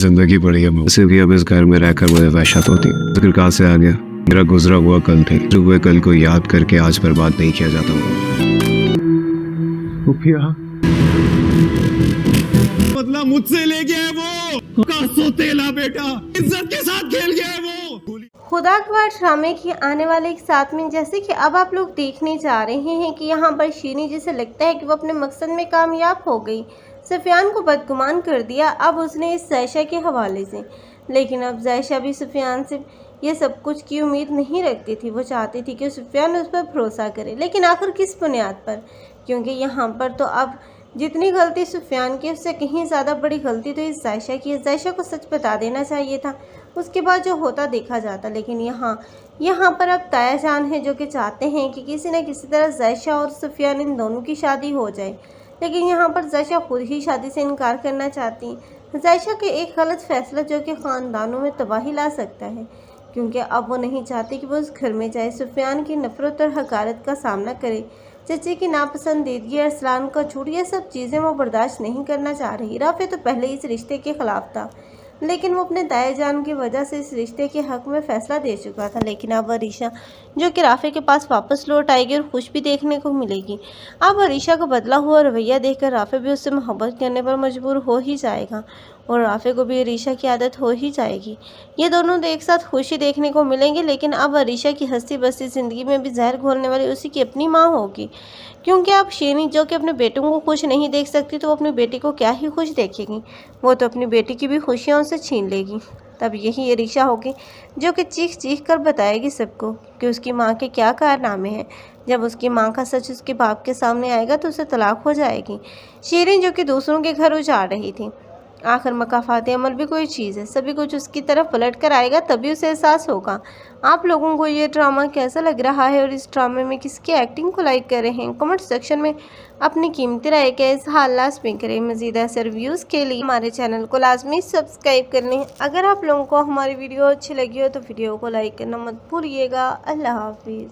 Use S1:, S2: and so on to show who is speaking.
S1: जिंदगी बड़ी है मुझसे भी, अब इस घर में रहकर मुझे वहशत होती है। फिक्र कहाँ से आ गया? मेरा गुजरा हुआ कल थे, जो हुए कल को याद करके आज बर्बाद नहीं किया जाता।
S2: बदला मुझसे ले गया है वो का सोतेला बेटा, इज्जत के साथ खेल गया है वो।
S3: खुदागवार ड्रामे की आने वाले एक साथ में जैसे कि अब आप लोग देखने जा रहे हैं कि यहाँ पर शीनी जिसे लगता है कि वो अपने मकसद में कामयाब हो गई, सुफियान को बदगुमान कर दिया अब उसने इस जायशा के हवाले से। लेकिन अब जायशा भी सुफियान से ये सब कुछ की उम्मीद नहीं रखती थी। वो चाहती थी कि सुफियान उस पर भरोसा करे, लेकिन आखिर किस बुनियाद पर? क्योंकि यहाँ पर तो अब जितनी गलती सुफियान की उससे कहीं ज़्यादा बड़ी गलती तो इस जायशा की। जायशा को सच बता देना चाहिए था, उसके बाद जो होता देखा जाता। लेकिन यहाँ पर अब ताया जान है जो कि चाहते हैं कि किसी न किसी तरह जायशा और सुफियान इन दोनों की शादी हो जाए। लेकिन यहाँ पर जायशा खुद ही शादी से इनकार करना चाहती है। जायशा के एक गलत फैसला जो कि ख़ानदानों में तबाही ला सकता है, क्योंकि अब वो नहीं चाहती कि वो उस घर में जाए, सुफियान की नफरत और हकारत का सामना करे, चचे की नापसंदीदगी, अरसलान का झूठ, ये सब चीज़ें वो बर्दाश्त नहीं करना चाह रही। राफे तो पहले ही इस रिश्ते के खिलाफ था, लेकिन वो अपने दाए जान की वजह से इस रिश्ते के हक में फैसला दे चुका था। लेकिन अब अरीशा जो कि राफे के पास वापस लौट आएगी और खुश भी देखने को मिलेगी। अब अरीशा का बदला हुआ रवैया देखकर राफे भी उससे मोहब्बत करने पर मजबूर हो ही जाएगा और राफे को भी अरीशा की आदत हो ही जाएगी। ये दोनों एक साथ खुशी देखने को मिलेंगे। लेकिन अब अरीशा की हंसी बस्ती ज़िंदगी में भी जहर घोलने वाली उसी की अपनी माँ होगी, क्योंकि अब शीनी जो कि अपने बेटों को खुश नहीं देख सकती तो वो अपनी बेटी को क्या ही खुश देखेगी। वो तो अपनी बेटी की भी खुशियाँ उनसे छीन लेगी। तब यही अरीशा होगी जो कि चीख चीख कर बताएगी सबको कि उसकी माँ के क्या कारनामे हैं। जब उसकी माँ का सच उसके बाप के सामने आएगा तो उसे तलाक हो जाएगी। शीरीन जो कि दूसरों के घर उजाड़ रही थी, आखिर मकाफात अमल भी कोई चीज़ है, सभी कुछ उसकी तरफ पलट कर आएगा तभी उसे एहसास होगा। आप लोगों को ये ड्रामा कैसा लग रहा है और इस ड्रामे में किसकी एक्टिंग को लाइक कर रहे हैं? कमेंट सेक्शन में अपनी कीमती राय का इज़हार लाज़मी करें। मज़ीद ऐसे रिव्यूज़ के लिए हमारे चैनल को लाजमी सब्सक्राइब कर लें। अगर आप लोगों को हमारी वीडियो अच्छी लगी हो तो वीडियो को लाइक करना मत भूलिएगा। अल्लाह हाफिज़।